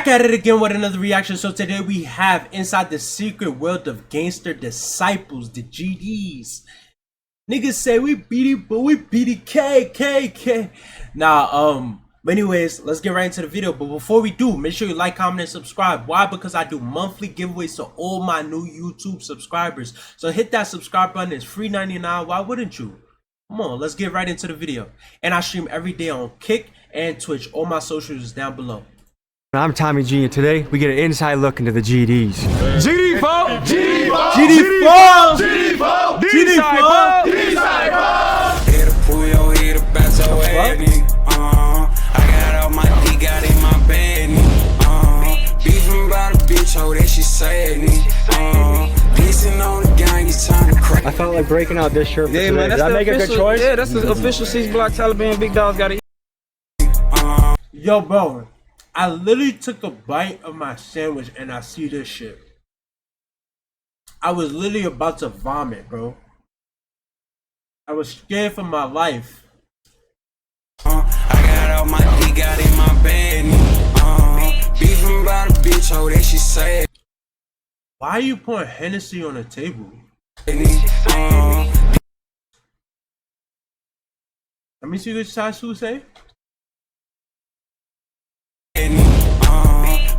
Back at it again with another reaction. So today we have Inside the Secret World of Gangster Disciples, the GDs. Niggas say we beat it, but we beat it K. Now, anyways, let's get right into the video. But before we do, make sure you like, comment, and subscribe. Why? Because I do monthly giveaways to all my new YouTube subscribers. So hit that subscribe button. It's free 99. Why wouldn't you? Come on, let's get right into the video. And I stream every day on Kick and Twitch. All my socials is down below. I'm Tommy G, and today we get an inside look into the GDs. GD folk! GD folk! GD folk! GD folk! Here to pull your head up at your head, I got all my D, got in my bed, beefing about a bitch, oh, that she said, Listen on the gang, it's time to crack. I felt like breaking out this shirt for Yeah, today. man, Did I make a good choice? Yeah, that's the official 6 Block Taliban Big Dogs gotta eat. Yo, bro, I literally took a bite of my sandwich and I see this shit. I was literally about to vomit, bro. I was scared for my life. I got all my D, got in my bed, beefing about a bitch, oh, that she said. Why are you pouring Hennessy on the table? Let me see what Sasu say.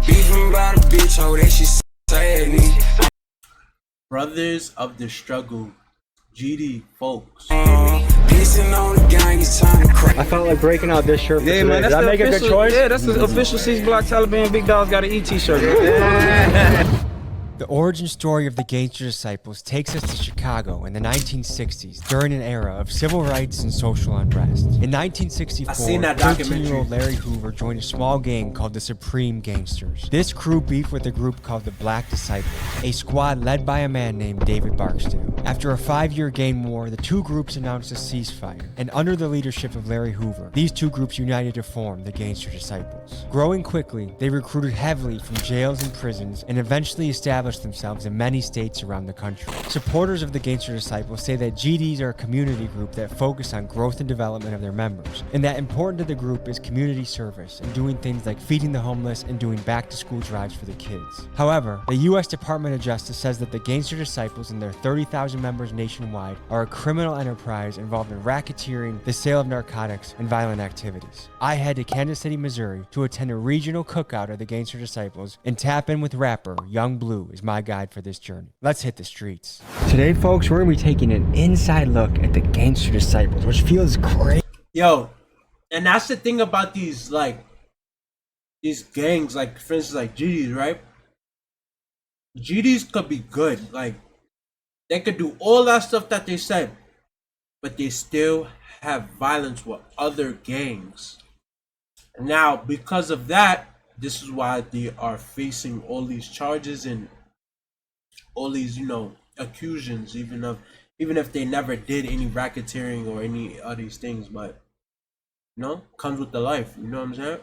Beefing about a bitch, oh, that she said. Brothers of the struggle, GD folks. Listen on the gang, it's time to crack. I felt like breaking out this shirt for Yeah, today. man, Did that's I the make a good official. choice? Yeah, that's the official 6 Block Taliban Big Dogs gotta eat t-shirt. The origin story of the Gangster Disciples takes us to Chicago in the 1960s, during an era of civil rights and social unrest. In 1964, I seen that documentary. 13-year-old Larry Hoover joined a small gang called the Supreme Gangsters. This crew beefed with a group called the Black Disciples, a squad led by a man named David Barksdale. After a 5-year gang war, the two groups announced a ceasefire, and under the leadership of Larry Hoover, these two groups united to form the Gangster Disciples. Growing quickly, they recruited heavily from jails and prisons, and eventually established themselves in many states around the country. Supporters of the Gangster Disciples say that GDs are a community group that focus on growth and development of their members, and that important to the group is community service and doing things like feeding the homeless and doing back-to-school drives for the kids. However, the U.S. Department of Justice says that the Gangster Disciples and their 30,000 members nationwide are a criminal enterprise involved in racketeering, the sale of narcotics, and violent activities. I head to Kansas City, Missouri to attend a regional cookout of the Gangster Disciples and tap in with rapper Young Blue is my guide for this journey. Let's hit the streets. Today, folks, we're going to be taking an inside look at the Gangster Disciples, which feels great. Yo, and that's the thing about these gangs, like for instance, like GDs, right? GDs could be good, like they could do all that stuff that they said, but they still have violence with other gangs. Now, because of that, this is why they are facing all these charges and all these, accusations, even if they never did any racketeering or any of these things, but comes with the life. You know what I'm saying?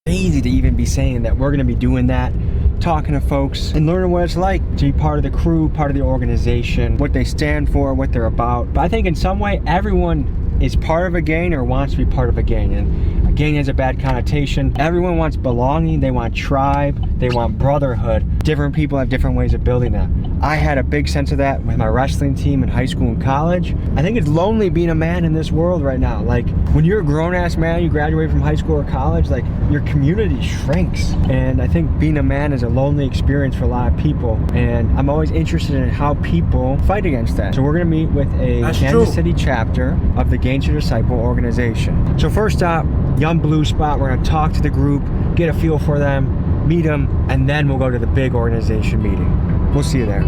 Easy to even be saying that we're going to be doing that, talking to folks and learning what it's like to be part of the crew, part of the organization, what they stand for, what they're about. But I think in some way everyone is part of a gang or wants to be part of a gang, and a gang has a bad connotation. Everyone wants belonging, they want tribe, they want brotherhood. Different people have different ways of building that. I had a big sense of that with my wrestling team in high school and college. I think it's lonely being a man in this world right now. Like when you're a grown-ass man, you graduate from high school or college, like your community shrinks. And I think being a man is a lonely experience for a lot of people. And I'm always interested in how people fight against that. So we're gonna meet with a Kansas City chapter of the Gangster Disciple organization. So first stop, Young Blue spot. We're gonna talk to the group, get a feel for them, meet them, and then we'll go to the big organization meeting. We'll see you there.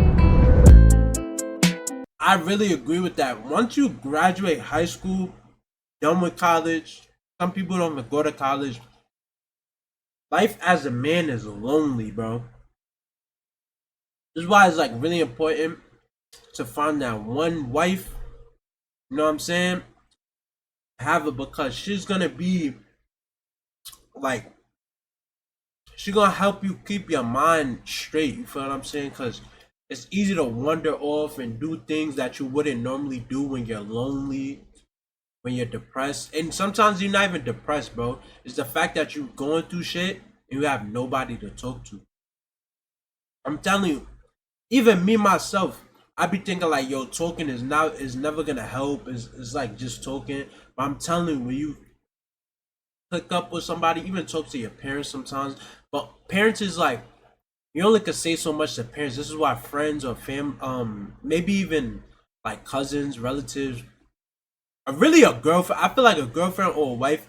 I really agree with that. Once you graduate high school, done with college, some people don't even go to college. Life as a man is lonely, bro. This is why it's like really important to find that one wife, you know what I'm saying? Have it, because she's gonna be like, she's gonna help you keep your mind straight. You feel what I'm saying? Because it's easy to wander off and do things that you wouldn't normally do when you're lonely, when you're depressed. And sometimes you're not even depressed, bro. It's the fact that you're going through shit and you have nobody to talk to. I'm telling you, even me myself, I be thinking like, yo, talking is never gonna help. It's like just talking. But I'm telling you, when you hook up with somebody, even talk to your parents sometimes. But parents is like, you only can say so much to parents. This is why friends or maybe even like cousins, relatives, or really a girlfriend. I feel like a girlfriend or a wife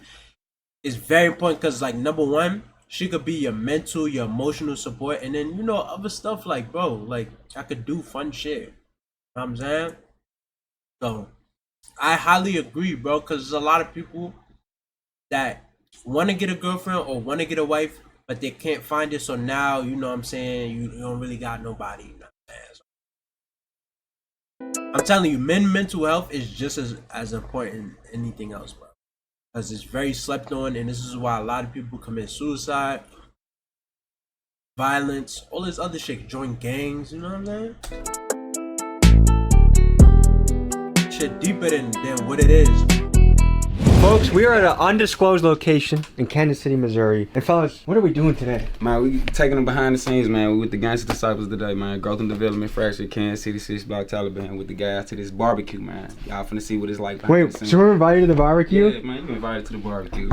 is very important because, like, number one, she could be your mental, your emotional support, and then, you know, other stuff like, bro, like, I could do fun shit. You know what I'm saying? So, I highly agree, bro, because there's a lot of people that want to get a girlfriend or want to get a wife, but they can't find it. So now, you know what I'm saying, you don't really got nobody. You know what I'm saying? So, I'm telling you, mental health is just as important as anything else, bro. Because it's very slept on, and this is why a lot of people commit suicide, violence, all this other shit, join gangs, you know what I'm saying? Shit deeper than what it is. Folks, we are at an undisclosed location in Kansas City, Missouri. And fellas, what are we doing today? Man, we taking them behind the scenes, man. We with the Gangster Disciples today, man. Growth and Development Fracture, Kansas City, 6 Block Taliban. With the guys to this barbecue, man. Y'all finna see what it's like behind Wait, the scenes. so we're invited to the barbecue? Yeah, man, you invited to the barbecue.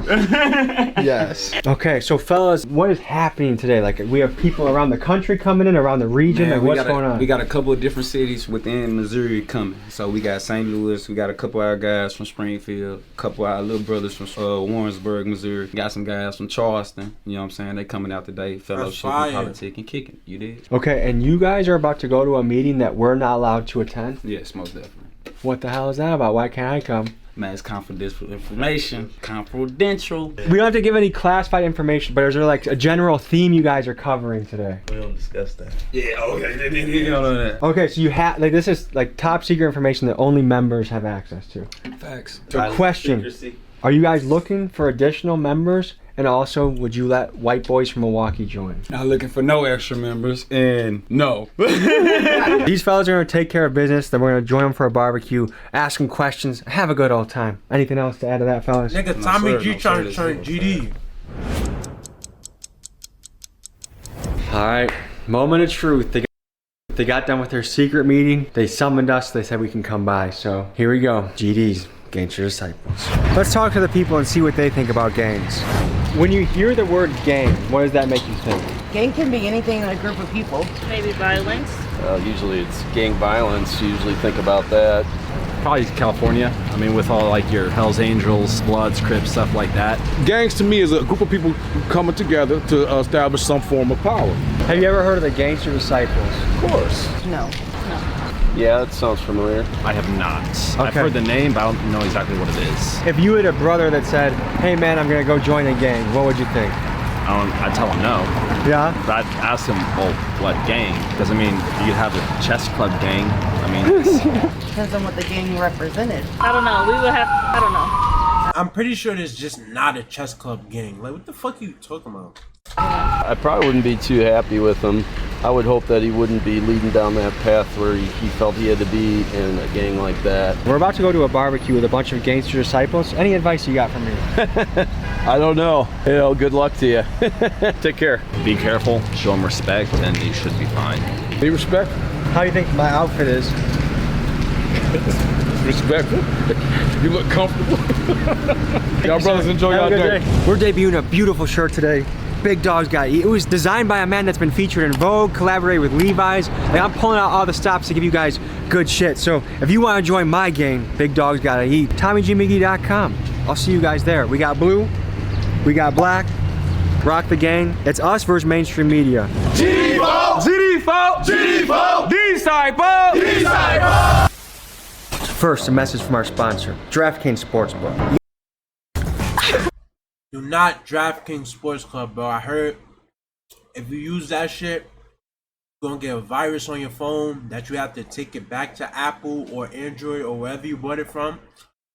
Yes. Okay, so fellas, what is happening today? Like, we have people around the country coming in, around the region. Man, like, what's going on? We got a couple of different cities within Missouri coming. So we got St. Louis, we got a couple of our guys from Springfield, a couple of our little brothers from Warrensburg, Missouri. Got some guys from Charleston. You know what I'm saying? They coming out today, fellowship and politic and kicking. You did? Okay, and you guys are about to go to a meeting that we're not allowed to attend? Yes, most definitely. What the hell is that about? Why can't I come? Man, it's confidential information. Confidential. We don't have to give any classified information, but is there like a general theme you guys are covering today? We don't discuss that. Yeah, okay. You don't know that. Okay, so you have, like, this is like top secret information that only members have access to. Facts. So question, are you guys looking for additional members? And also, would you let white boys from Milwaukee join? Not looking for no extra members, and no. These fellas are gonna take care of business. Then we're gonna join them for a barbecue, ask them questions, have a good old time. Anything else to add to that, fellas? Nigga, Tommy G trying to turn GD. All right, moment of truth. They got done with their secret meeting. They summoned us. They said we can come by. So here we go. GD's Gangster Disciples. Let's talk to the people and see what they think about gangs. When you hear the word gang, what does that make you think? Gang can be anything in a group of people. Maybe violence. Usually it's gang violence. You usually think about that. Probably California. I mean, with all like your Hells Angels, Bloods, Crips, stuff like that. Gangs to me is a group of people coming together to establish some form of power. Have you ever heard of the Gangster Disciples? Of course. No. Yeah, that sounds familiar. I have not. Okay. I've heard the name, but I don't know exactly what it is. If you had a brother that said, hey man, I'm gonna go join a gang, what would you think? I'd tell him no. Yeah? But I'd ask him, well, what gang? Because I mean, you could have a chess club gang. I mean, Depends on what the gang represented. I don't know. We would have. I don't know. I'm pretty sure there's just not a chess club gang. Like, what the fuck are you talking about? I probably wouldn't be too happy with him. I would hope that he wouldn't be leading down that path where he felt he had to be in a gang like that. We're about to go to a barbecue with a bunch of Gangster Disciples. Any advice you got from me? I don't know. You know, good luck to you. Take care. be careful, show them respect, and you should be fine. Be respectful. How do you think my outfit is? Respectful. You look comfortable. Y'all brothers enjoy y'all day. We're debuting a beautiful shirt today. Big Dog's Got Eat. It was designed by a man that's been featured in Vogue, collaborated with Levi's. Like, I'm pulling out all the stops to give you guys good shit. So if you want to join my gang, Big Dog's Gotta Eat, TommyGMiggy.com. I'll see you guys there. We got blue, we got black, rock the gang. It's us versus mainstream media. First, a message from our sponsor, DraftKings Sportsbook. Do not DraftKings Sports Club, bro. I heard if you use that shit, you're gonna get a virus on your phone that you have to take it back to Apple or Android or wherever you bought it from,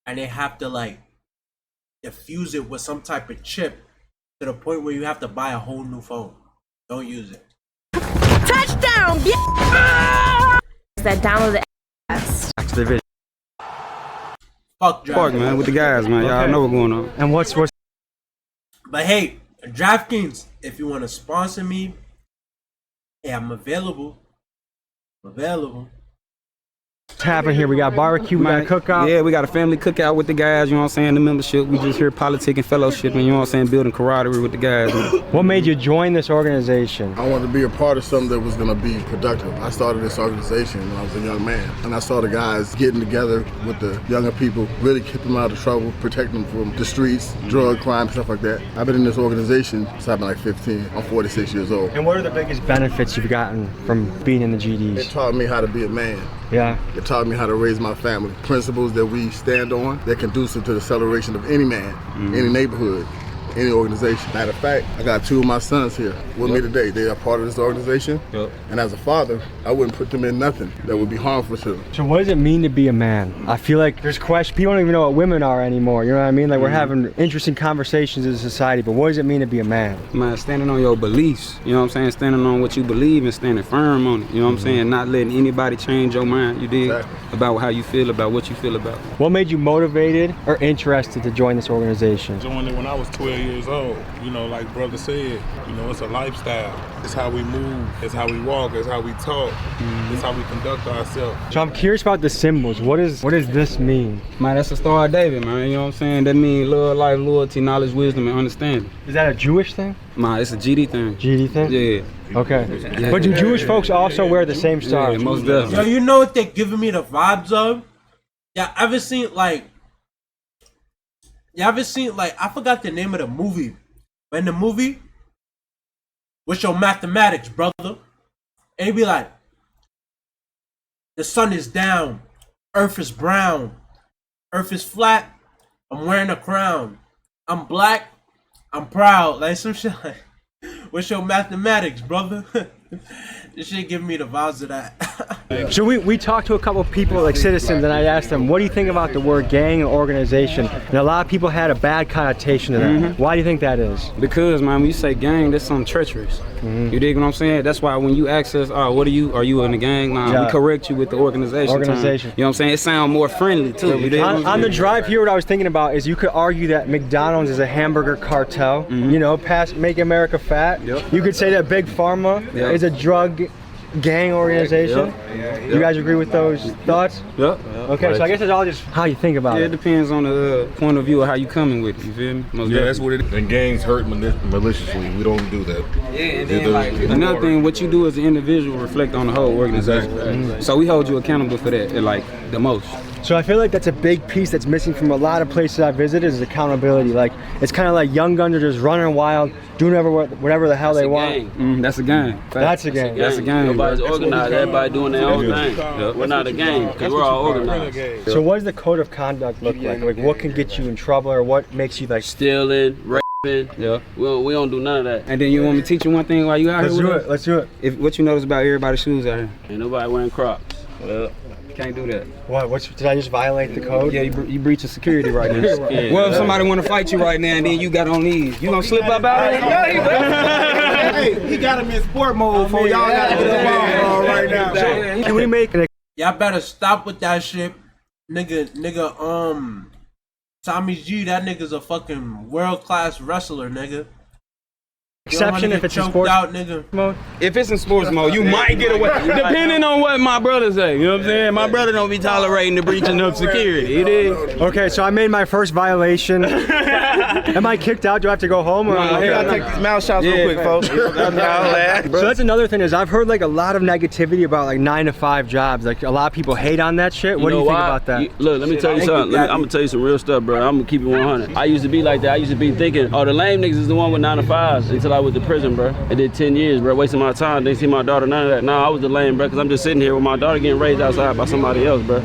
and they have to like infuse it with some type of chip to the point where you have to buy a whole new phone. Don't use it. Touchdown! That download the ass. Back to the video. Fuck Park, DraftKings. man, with the guys, man. Y'all Okay. know what's going on. And what's But hey, DraftKings, if you want to sponsor me, hey, I'm available. What's happening here? We got barbecue, we got a cookout. Yeah, we got a family cookout with the guys, you know what I'm saying? The membership. We just here politicking, fellowshipping, you know what I'm saying? Building camaraderie with the guys. What made you join this organization? I wanted to be a part of something that was going to be productive. I started this organization when I was a young man, and I saw the guys getting together with the younger people, really keep them out of trouble, protect them from the streets, drug crime, stuff like that. I've been in this organization since I've been like 15. I'm 46 years old. And what are the biggest benefits you've gotten from being in the GDs? It taught me how to be a man. Yeah. It taught me how to raise my family. Principles that we stand on that conducive to the celebration of any man, any neighborhood, any organization. Matter of fact, I got 2 of my sons here with me today. They are part of this organization. And as a father, I wouldn't put them in nothing that would be harmful to them. So what does it mean to be a man? I feel like there's questions. People don't even know what women are anymore. You know what I mean? Like we're having interesting conversations as a society, but what does it mean to be a man? Man, standing on your beliefs, you know what I'm saying? Standing on what you believe and standing firm on it, you know what I'm saying? Not letting anybody change your mind, you dig? About how you feel, about what you feel about. What made you motivated or interested to join this organization? Joined it when I was 12 years old. You know, like brother said, you know, it's a lifestyle. It's how we move, it's how we walk, it's how we talk, it's how we conduct ourselves. So I'm curious about the symbols. What does this mean? Man, that's the Star of David, man, you know what I'm saying? That means love, life, loyalty, knowledge, wisdom, and understanding. Is that a Jewish thing? Man, it's a GD thing. GD thing? Yeah. Okay. Yeah. But do Jewish folks also wear the same stars? Yeah, most definitely. Yo, you know what they're giving me the vibes of? Yeah, ever seen like I forgot the name of the movie. But in the movie, what's your mathematics, brother? And he'd be like, the sun is down, earth is brown, earth is flat, I'm wearing a crown. I'm black, I'm proud. Like some shit like, what's your mathematics, brother? This shit giving me the vibes of that. So we talked to a couple of people, like citizens, and I asked them, what do you think about the word gang and organization? And a lot of people had a bad connotation to that. Why do you think that is? Because, man, when you say gang, that's something treacherous. You dig what I'm saying? That's why when you ask us, what are you in the gang? Nah, we correct you with the organization. You know what I'm saying? It sounds more friendly, too. You dig on the drive here, what I was thinking about is you could argue that McDonald's is a hamburger cartel, you know, make America fat. You could say that Big Pharma is a drug gang organization. You guys agree with those thoughts? Okay, so I guess it's all just how you think about it. It depends on the point of view of how you coming with it, you feel me? That's what it is. And gangs hurt maliciously. We don't do that. Yeah, and then like, another thing, what you do as an individual reflect on the whole organization. So we hold you accountable for that, like the most. So I feel like that's a big piece that's missing from a lot of places I've visited is accountability. Like it's kind of like young guns are just running wild, doing whatever the hell they want. That's a gang. That's a gang. That's a gang. Nobody's organized. Everybody doing their own thing. We're not a gang because we're all organized. So what does the code of conduct look like? Like what can get you in trouble or what makes you like stealing, raping? We don't do none of that. And then you want me to teach you one thing while you out here? Let's do it. If what you notice about everybody's shoes out here? Ain't nobody wearing Crocs. Well, can't do that. What? Did I just violate the code? Yeah, you breaching security right now. Well, if somebody want to fight you right now and then you got on these, you gonna slip up out of it? Hey, he got him in sport mode for y'all got to get the ball right now. Can we make an Y'all better stop with that shit. Nigga, Tommy G, that nigga's a fucking world-class wrestler, nigga. exception if it's in sports mode? If it's in sports mode, you might get away. Depending on what my brother say. You know what I'm saying? My brother don't be tolerating the breaching of security. It is. Okay, so I made my first violation. Am I kicked out? Do I have to go home? Or I gotta take these mouth shots real quick, folks. So that's another thing is I've heard like a lot of negativity about like 9-to-5 jobs. Like a lot of people hate on that shit. What do you think about that? Look, let me tell you something. I'm gonna tell you some real stuff, bro. I'm gonna keep it 100. I used to be like that. I used to be thinking, oh, the lame niggas is the one with 9-to-5s until I went to prison, bro. I did 10 years, bro, wasting my time. Didn't see my daughter, none of that. Nah, I was the lame, bro, because I'm just sitting here with my daughter getting raised outside by somebody else, bro.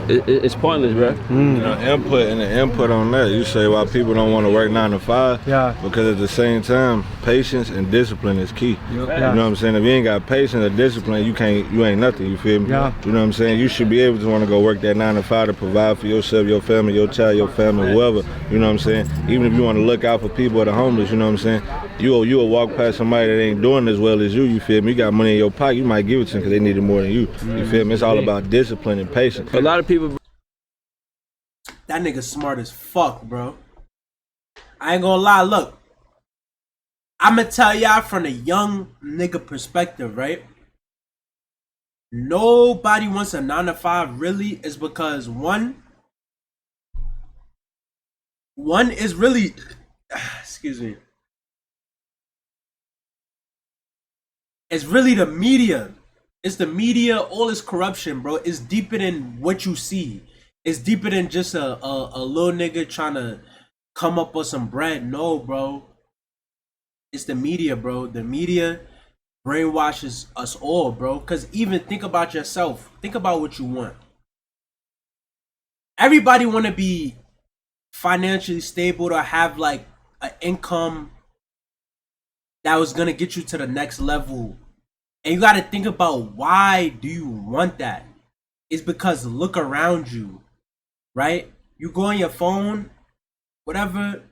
It's pointless, bro. You know, input on that. You say why people don't want to work 9-to-5. Yeah. Because at the same time, patience and discipline is key. You know what I'm saying? If you ain't got patience or discipline, you ain't nothing. You feel me? Yeah. You know what I'm saying? You should be able to want to go work that 9-to-5 to provide for yourself, your family, your child, your family, whoever. You know what I'm saying? Even if you want to look out for people that are homeless, you know what I'm saying? You'll walk past somebody that ain't doing as well as you. You feel me? You got money in your pocket, you might give it to them because they need it more than you. You feel me? It's all about discipline and patience. A lot of people. That nigga smart as fuck, bro. I ain't gonna lie, look. I'ma tell y'all from a young nigga perspective, right? Nobody wants a 9 to 5 really is because one is really excuse me. It's really the media. It's the media, all this corruption, bro. It's deeper than what you see. It's deeper than just a little nigga trying to come up with some bread. No, bro. It's the media, bro. The media brainwashes us all, bro. Because even think about yourself. Think about what you want. Everybody want to be financially stable to have like an income that was going to get you to the next level. And you got to think about why do you want that? It's because look around you, right? You go on your phone, whatever,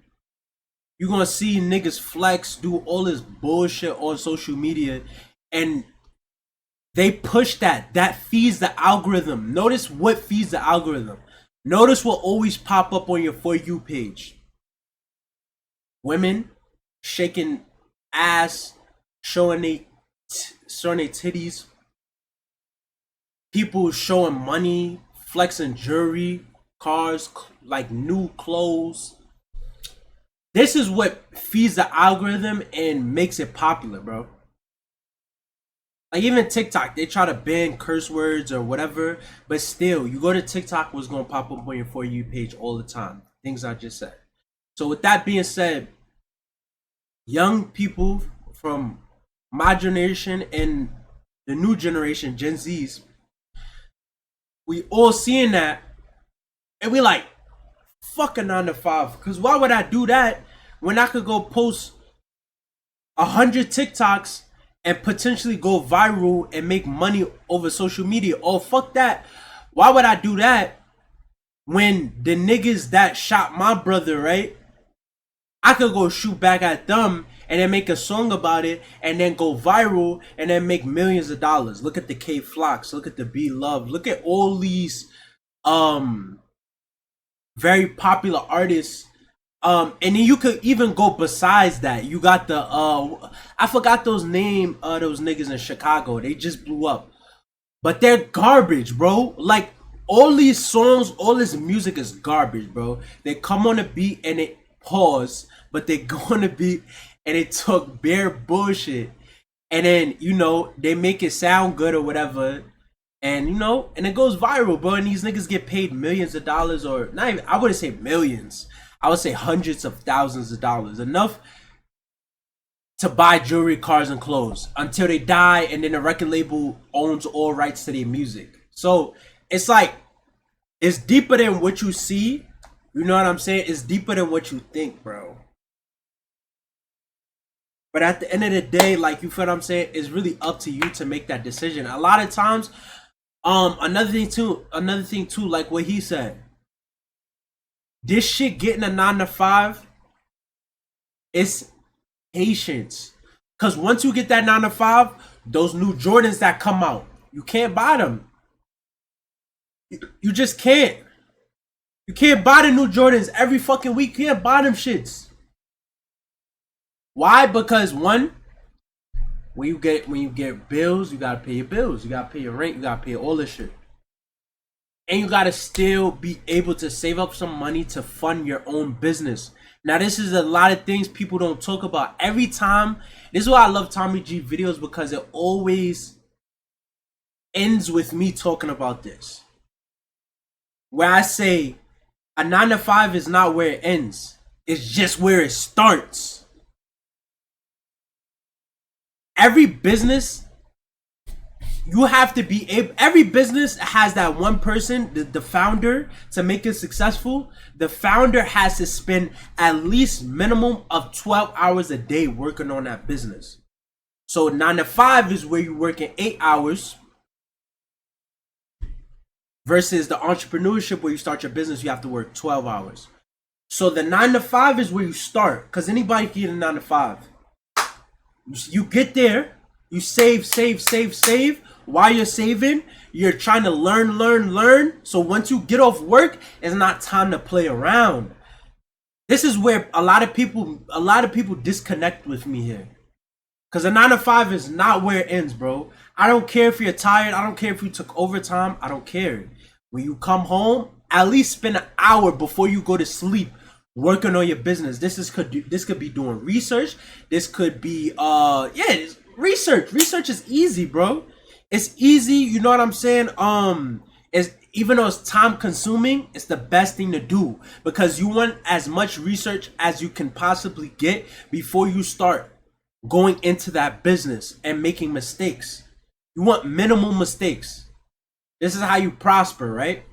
you're going to see niggas flex, do all this bullshit on social media, and they push that. That feeds the algorithm. Notice what feeds the algorithm. Notice what always pop up on your For You page. Women shaking ass, showing their titties. People showing money, flexing jewelry, cars, like new clothes. This is what feeds the algorithm and makes it popular, bro. Like even TikTok, they try to ban curse words or whatever, but still, you go to TikTok, what's gonna pop up on your For You page all the time. Things I just said. So with that being said, young people from my generation and the new generation, Gen Zs, we all seeing that, and we like, fuck a 9 to 5. Cause why would I do that when I could go post 100 TikToks and potentially go viral and make money over social media? Oh, fuck that. Why would I do that when the niggas that shot my brother, right? I could go shoot back at them and then make a song about it and then go viral and then make millions of dollars. Look at the K Flocks, look at the B Love, look at all these very popular artists. And then you could even go besides that. You got the I forgot those name those niggas in Chicago. They just blew up. But they're garbage, bro. Like all these songs, all this music is garbage, bro. They come on a beat and they pause, but they go on a beat and they talk bare bullshit. And then, you know, they make it sound good or whatever. And, you know, and it goes viral, bro. And these niggas get paid millions of dollars, or not even, I wouldn't say millions. I would say hundreds of thousands of dollars. Enough to buy jewelry, cars, and clothes until they die, and then the record label owns all rights to their music. So it's like, it's deeper than what you see. You know what I'm saying? It's deeper than what you think, bro. But at the end of the day, like, you feel what I'm saying? It's really up to you to make that decision. A lot of times, another thing too, like what he said. This shit getting a 9 to 5, it's patience. Cause once you get that 9 to 5, those new Jordans that come out, you can't buy them. You just can't. You can't buy the new Jordans every fucking week. You can't buy them shits. Why? Because one, when you get bills, you gotta pay your bills. You gotta pay your rent. You gotta pay all this shit. And you gotta still be able to save up some money to fund your own business. Now, this is a lot of things people don't talk about. Every time, this is why I love Tommy G videos, because it always ends with me talking about this. Where I say, a 9 to 5 is not where it ends. It's just where it starts. Every business, you have to be able, every business has that one person, the founder, to make it successful. The founder has to spend at least minimum of 12 hours a day working on that business. So 9 to 5 is where you work in 8 hours, versus the entrepreneurship where you start your business, you have to work 12 hours. So the 9 to 5 is where you start, because anybody can get a 9 to 5. You get there, you save. While you're saving, you're trying to learn. So once you get off work, it's not time to play around. This is where a lot of people disconnect with me here. Cause a 9 to 5 is not where it ends, bro. I don't care if you're tired. I don't care if you took overtime. I don't care. When you come home, at least spend an hour before you go to sleep working on your business. This could be doing research. This could be research. Research is easy, bro. It's easy. You know what I'm saying? Even though it's time consuming, it's the best thing to do because you want as much research as you can possibly get before you start going into that business and making mistakes. You want minimal mistakes. This is how you prosper, right?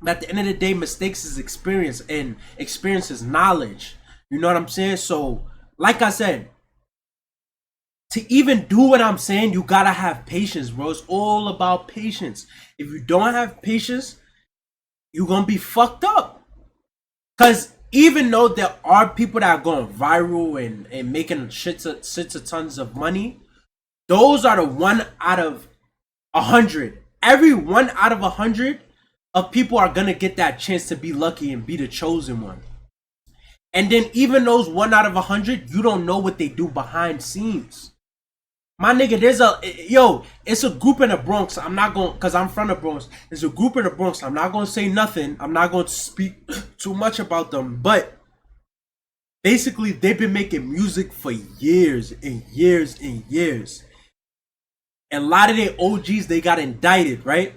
But at the end of the day, mistakes is experience and experience is knowledge. You know what I'm saying? So, like I said, to even do what I'm saying, you gotta have patience, bro. It's all about patience. If you don't have patience, you're gonna be fucked up. Cause even though there are people that are going viral and making shits of tons of money, those are the 1 out of 100. Every 1 out of 100 of people are gonna get that chance to be lucky and be the chosen one. And then even those 1 out of 100, you don't know what they do behind scenes. My nigga, it's a group in the Bronx. I'm not going, cause I'm from the Bronx. There's a group in the Bronx. I'm not gonna say nothing. I'm not going to speak too much about them. But basically, they've been making music for years and years and years. And a lot of their OGs, they got indicted, right?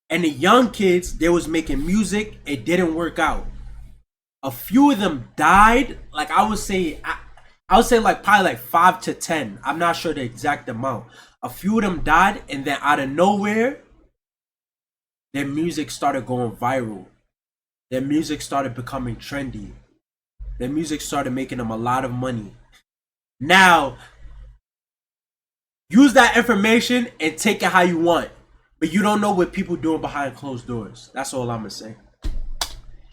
And the young kids, they was making music. It didn't work out. A few of them died. Like I would say like probably like 5 to 10. I'm not sure the exact amount. A few of them died, and then out of nowhere, their music started going viral. Their music started becoming trendy. Their music started making them a lot of money. Now, use that information and take it how you want. But you don't know what people doing behind closed doors. That's all I'm gonna say.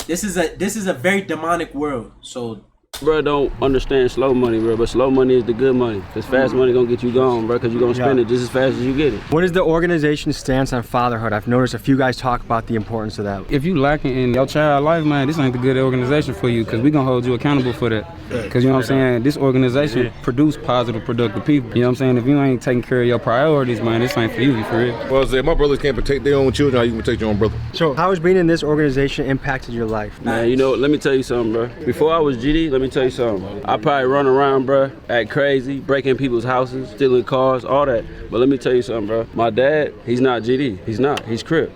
This is a very demonic world. So Bro, don't understand slow money, bro, but slow money is the good money. Cause fast money gonna get you gone, bro, cause you're gonna spend it just as fast as you get it. What is the organization's stance on fatherhood? I've noticed a few guys talk about the importance of that. If you lacking in your child life, man, this ain't the good organization for you, cause we gonna hold you accountable for that. Cause you know what I'm saying, this organization produce positive, productive people. You know what I'm saying? If you ain't taking care of your priorities, man, this ain't for you, for real. Well, if my brothers can't protect their own children, how you can protect your own brother? So how has being in this organization impacted your life? Man, you know, let me tell you something, bro. Before I was GD, let me tell you something. I probably run around, bro, act crazy, breaking people's houses, stealing cars, all that. But let me tell you something, bro. My dad, he's not GD. He's not. He's Crip.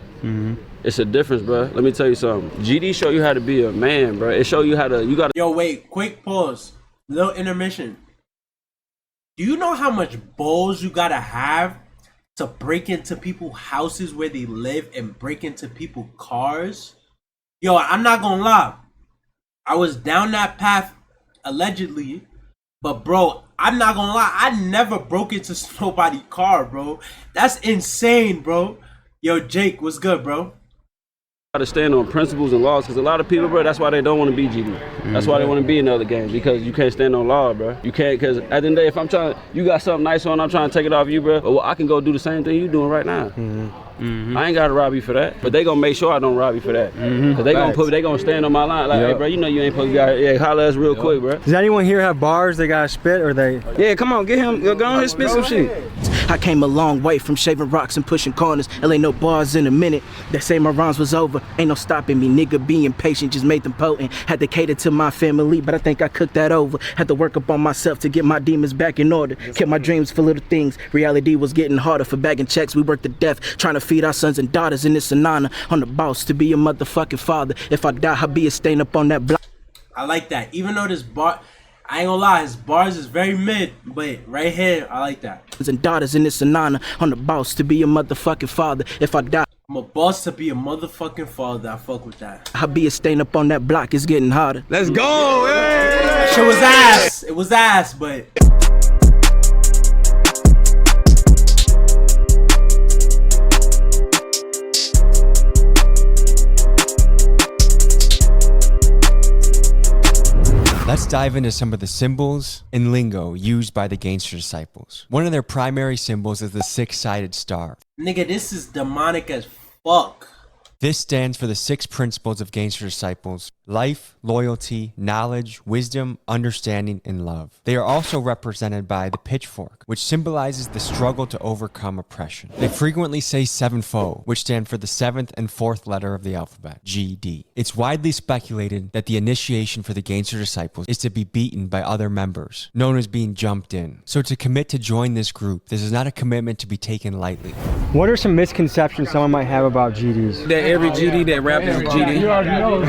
It's a difference, bro. Let me tell you something. GD show you how to be a man, bro. It show you how to, you gotta. Yo, wait, quick pause. Little intermission. Do you know how much balls you gotta have to break into people's houses where they live and break into people's cars? Yo, I'm not gonna lie. I was down that path allegedly, but bro, I'm not gonna lie, I never broke into nobody's car, bro. That's insane, bro. Yo, Jake, what's good, bro? To stand on principles and laws, because a lot of people, bro, that's why they don't want to be GD. That's why they want to be in other games, because you can't stand on law, bro. You can't, because at the end of the day, if I'm trying, you got something nice on, I'm trying to take it off you, bro, well, I can go do the same thing you doing right now. I ain't gotta rob you for that, but they gonna make sure I don't rob you for that. Cause they gonna stand on my line like, hey, bro, you know you ain't supposed to be out here. Yeah, holler at us real quick, bro. Does anyone here have bars they gotta spit, or they? Yeah, come on, get him, go on and spit some shit. I came a long way from shaving rocks and pushing corners. There ain't no bars in a minute. They say my rhymes was over. Ain't no stopping me. Nigga being patient just made them potent. Had to cater to my family, but I think I cooked that over. Had to work up on myself to get my demons back in order. Kept my dreams for little things. Reality was getting harder. For bagging checks, we worked to death. Trying to feed our sons and daughters, and it's an honor on the boss to be a motherfucking father. If I die, I'll be a stain up on that block. I like that. Even though this bar, I ain't gonna lie, his bars is very mid, but right here, I like that. And daughters, and it's an honor on the boss to be a motherfucking father. If I die, I'm a boss to be a motherfucking father. I fuck with that. I'll be a stain up on that block. It's getting harder. Let's go. Hey! That shit was ass. It was ass, but. Let's dive into some of the symbols and lingo used by the Gangster disciples. One of their primary symbols is the six-sided star. Nigga, this is demonic as fuck. This stands for the 6 principles of Gangster disciples. life, loyalty, knowledge, wisdom, understanding, and love. They are also represented by the pitchfork, which symbolizes the struggle to overcome oppression. They frequently say sevenfold, which stand for the seventh and fourth letter of the alphabet, GD. It's widely speculated that the initiation for the Gangster disciples is to be beaten by other members, known as being jumped in. So to commit to join this group, this is not a commitment to be taken lightly. What are some misconceptions someone might have about GDs? That every GD that rap is a GD. You already know.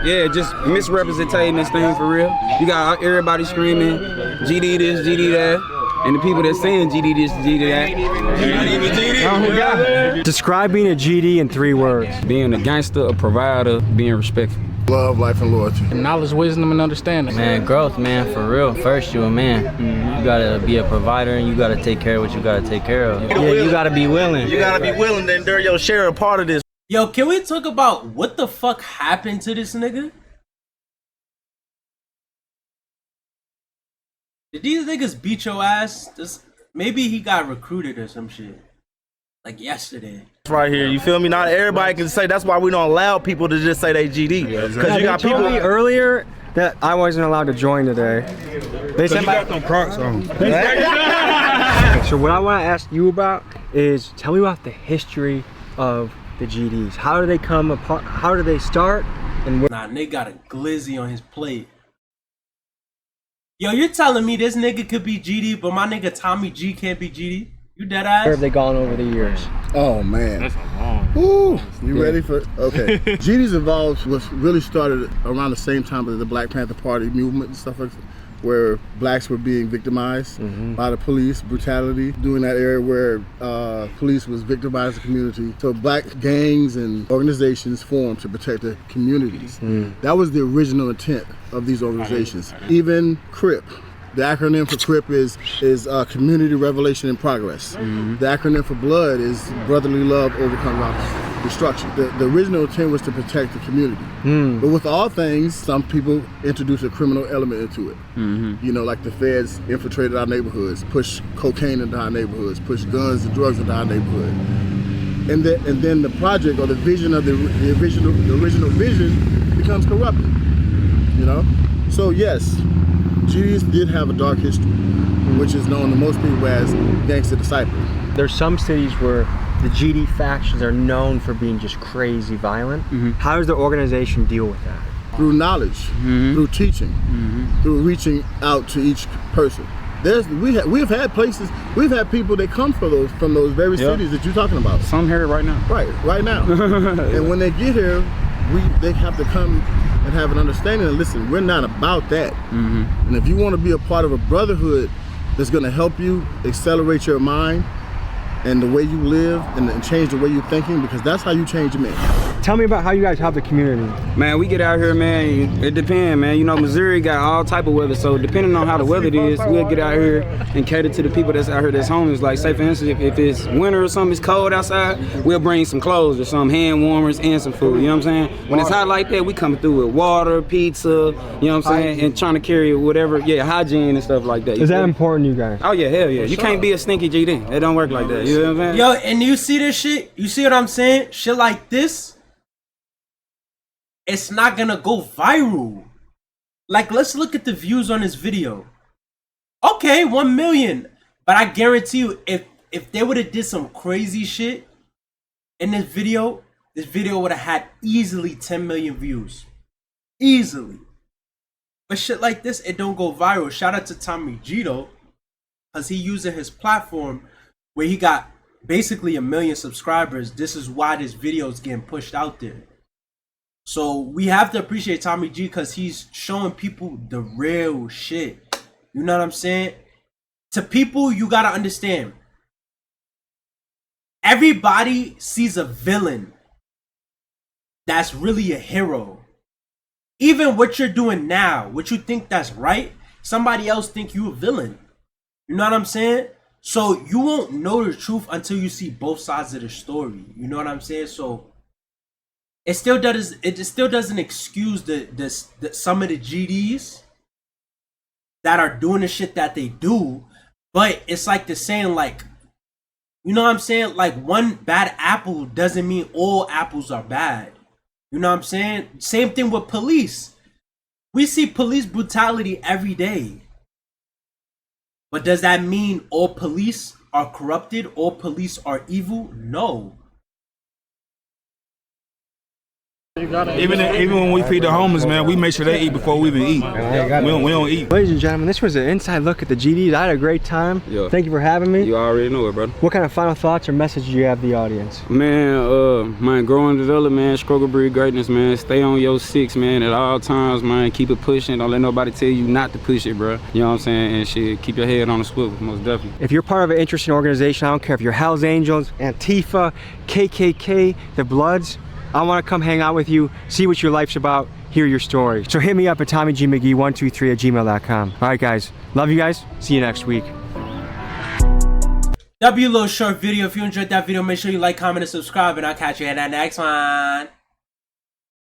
Yeah, just misrepresenting this thing for real. You got everybody screaming GD this, GD that, and the people that saying GD this, GD that. Not even GD. Describe being a GD in 3 words. Being a gangster, a provider, being respectful. Love, life, and loyalty. Knowledge, wisdom, and understanding. Man, growth, man, for real. First, you a man. You gotta be a provider, and you gotta take care of what you gotta take care of. Yeah, you gotta be willing. You gotta be willing to endure your share of part of this. Yo, can we talk about what the fuck happened to this nigga? Did these niggas beat your ass? Maybe he got recruited or some shit. Like yesterday. Right here, you feel me? Not everybody can say. That's why we don't allow people to just say they GD. Because you got people. Told me earlier that I wasn't allowed to join today. They said you got them Crocs on. So what I want to ask you about is tell me about the history of the GDs. How do they come apart? How do they start? And nah, nigga got a glizzy on his plate. Yo, you're telling me this nigga could be GD, but my nigga Tommy G can't be GD? You dead ass? Where have they gone over the years? Oh man. That's a long. Ooh, you ready for? Okay. GD's Evolved was really started around the same time as the Black Panther Party movement and stuff like that, where blacks were being victimized by the police, brutality, during that era where police was victimizing the community. So black gangs and organizations formed to protect the communities. That was the original intent of these organizations. Even CRIP. The acronym for CRIP is Community Revelation and Progress. The acronym for BLOOD is Brotherly Love Overcomes Destruction. The original intent was to protect the community. But with all things, some people introduce a criminal element into it. You know, like the feds infiltrated our neighborhoods, pushed cocaine into our neighborhoods, pushed guns and drugs into our neighborhood. And then the project or the vision of the original vision becomes corrupted. You know? So yes, GDs did have a dark history, which is known to most people as Gangster disciples. There's some cities where the GD factions are known for being just crazy violent. How does the organization deal with that? Through knowledge, through teaching, through reaching out to each person. We've had people that come from those very cities that you're talking about. Some here right now. Right now. And when they get here, they have to come and have an understanding and listen, we're not about that. And if you want to be a part of a brotherhood that's going to help you accelerate your mind and the way you live and change the way you're thinking, because that's how you change a man. Tell me about how you guys help the community. Man, we get out here, man, it depends, man. You know, Missouri got all type of weather, so depending on how the weather is, we'll get out here and cater to the people that's out here that's homeless. Like, say for instance, if it's winter or something, it's cold outside, we'll bring some clothes or some hand warmers and some food, you know what I'm saying? When it's hot like that, we coming through with water, pizza, you know what I'm saying, and trying to carry whatever, hygiene and stuff like that. Is that important to you guys? Oh yeah, hell yeah. You can't be a stinky GD. It don't work like that, you know what I'm saying? Yo, and you see this shit? You see what I'm saying? Shit like this, it's not gonna go viral. Like, let's look at the views on this video. Okay, 1 million. But I guarantee you, if they would have did some crazy shit in this video would have had easily 10 million views. Easily. But shit like this, it don't go viral. Shout out to Tommy G though, because he using his platform where he got basically 1 million subscribers. This is why this video is getting pushed out there. So we have to appreciate Tommy G because he's showing people the real shit. You know what I'm saying? To people, you gotta understand. Everybody sees a villain that's really a hero. Even what you're doing now, what you think that's right, somebody else think you a villain. You know what I'm saying? So you won't know the truth until you see both sides of the story. You know what I'm saying? So it still doesn't excuse the some of the GDs that are doing the shit that they do, but it's like the saying, like, you know what I'm saying? Like, one bad apple doesn't mean all apples are bad. You know what I'm saying? Same thing with police. We see police brutality every day. But does that mean all police are corrupted? All police are evil? No. Even when we feed the homeless, man, we make sure they eat before we even eat. We don't eat. Ladies and gentlemen, this was an inside look at the GDs. I had a great time. Yeah. Thank you for having me. You already know it, brother. What kind of final thoughts or message do you have the audience? Man, grow and develop, man. Struggle breed greatness, man. Stay on your six, man, at all times, man. Keep it pushing. Don't let nobody tell you not to push it, bro. You know what I'm saying? And shit, keep your head on the swivel, most definitely. If you're part of an interesting organization, I don't care if you're Hells Angels, Antifa, KKK, the Bloods, I want to come hang out with you, see what your life's about, hear your story. So hit me up at TommyGMcGee123@gmail.com. All right, guys. Love you guys. See you next week. That'll be a little short video. If you enjoyed that video, make sure you like, comment, and subscribe, and I'll catch you in that next one.